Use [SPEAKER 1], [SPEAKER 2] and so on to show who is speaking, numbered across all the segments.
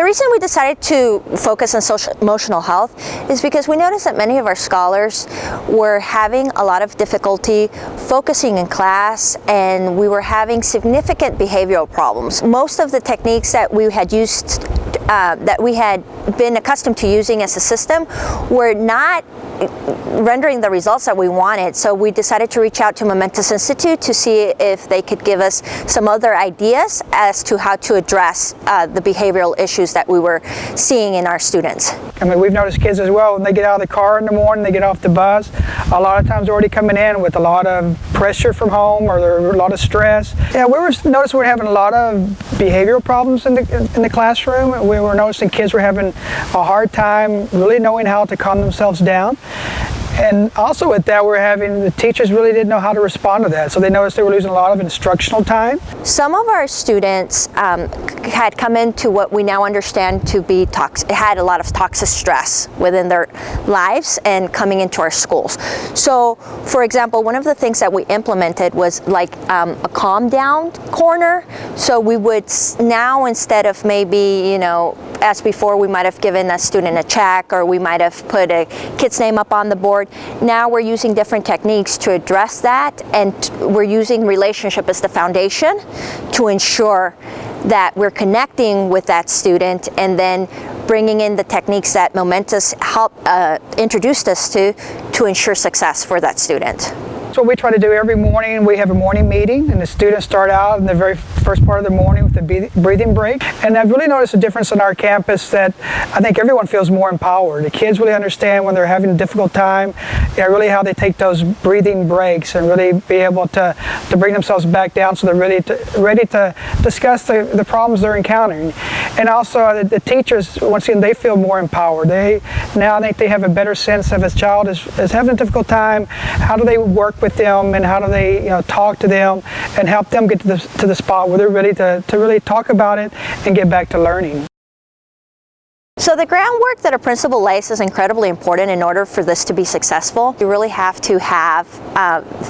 [SPEAKER 1] reason we decided to focus on social emotional health is because we noticed that many of our scholars were having a lot of difficulty focusing in class, and we were having significant behavioral problems. Most of the techniques that we had used, that we had been accustomed to using as a system, were not rendering the results that we wanted. So we decided to reach out to Momentous Institute to see if they could give us some other ideas as to how to address the behavioral issues that we were seeing in our students.
[SPEAKER 2] I mean, we've noticed kids as well, when they get out of the car in the morning, they get off the bus, a lot of times they're already coming in with a lot of pressure from home, or a lot of stress. Yeah, we were noticing we're having a lot of behavioral problems in the classroom. We were noticing kids were having a hard time really knowing how to calm themselves down. And also with that, the teachers really didn't know how to respond to that. So they noticed they were losing a lot of instructional time.
[SPEAKER 1] Some of our students had come into what we now understand to be had a lot of toxic stress within their lives and coming into our schools. So, for example, one of the things that we implemented was like a calm down corner. So we would now, instead of maybe, as before, we might have given a student a check, or we might have put a kid's name up on the board. Now we're using different techniques to address that, and we're using relationship as the foundation to ensure that we're connecting with that student, and then bringing in the techniques that Momentous introduced us to ensure success for that student.
[SPEAKER 2] So what we try to do every morning, we have a morning meeting, and the students start out in the very first part of the morning with the breathing break. And I've really noticed a difference on our campus that I think everyone feels more empowered. The kids really understand when they're having a difficult time, really how they take those breathing breaks and really be able to bring themselves back down, so they're ready to discuss the problems they're encountering. And also the teachers, once again, they feel more empowered. Now I think they have a better sense of, as a child is having a difficult time, how do they work with them, and how do they talk to them and help them get to the spot where they're ready to really talk about it and get back to learning.
[SPEAKER 1] So the groundwork that a principal lays is incredibly important in order for this to be successful. You really have to have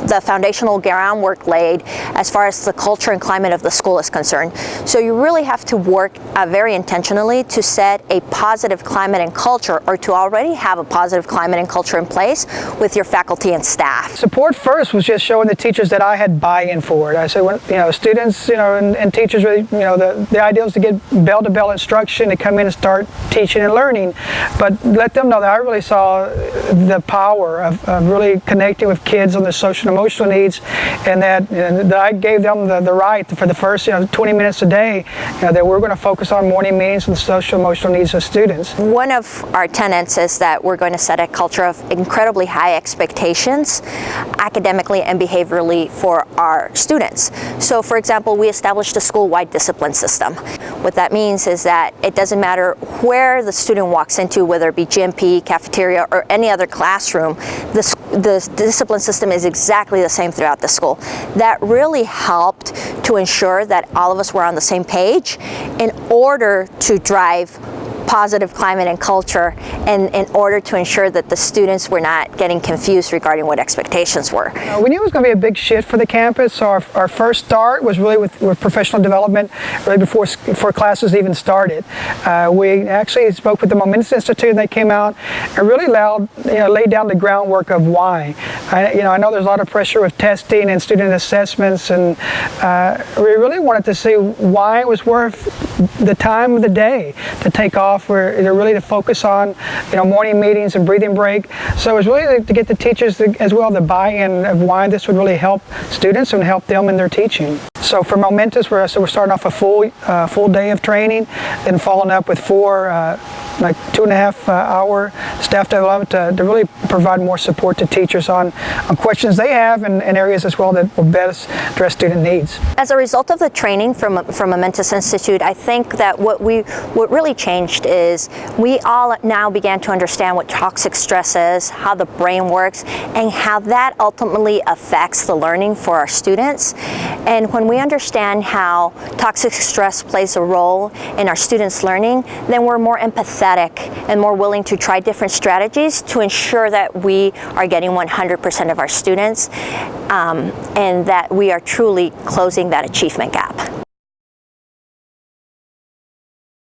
[SPEAKER 1] the foundational groundwork laid as far as the culture and climate of the school is concerned. So you really have to work very intentionally to set a positive climate and culture, or to already have a positive climate and culture in place with your faculty and staff.
[SPEAKER 2] Support first was just showing the teachers that I had buy-in for it. I said, when students, and teachers really, the idea is to get bell-to-bell instruction, to come in and start teaching and learning, but let them know that I really saw the power of really connecting with kids on their social and emotional needs, and that I gave them the right for the first 20 minutes a day, that we're going to focus on morning meetings on the social and emotional needs of students.
[SPEAKER 1] One of our tenets is that we're going to set a culture of incredibly high expectations academically and behaviorally for our students. So for example, we established a school-wide discipline system. What that means is that it doesn't matter where the student walks into, whether it be GMP, cafeteria, or any other classroom, the discipline system is exactly the same throughout the school. That really helped to ensure that all of us were on the same page in order to drive positive climate and culture, and in order to ensure that the students were not getting confused regarding what expectations were.
[SPEAKER 2] We knew it was going to be a big shift for the campus, so our first start was really with professional development, really before classes even started. We actually spoke with the Momentous Institute, and they came out and really laid down the groundwork of why. I know there's a lot of pressure with testing and student assessments, and we really wanted to see why it was worth the time of the day to take off, really to focus on morning meetings and breathing break. So it was really to get the teachers as well the buy-in of why this would really help students and help them in their teaching. So for Momentous, we're starting off a full day of training, then following up with 4 like 2.5 hour staff development to really provide more support to teachers on questions they have, and areas as well that will best address student needs.
[SPEAKER 1] As a result of the training from Momentous Institute, I think that what really changed is we all now began to understand what toxic stress is, how the brain works, and how that ultimately affects the learning for our students. And when we understand how toxic stress plays a role in our students' learning, then we're more empathetic and more willing to try different strategies to ensure that we are getting 100% of our students, and that we are truly closing that achievement gap.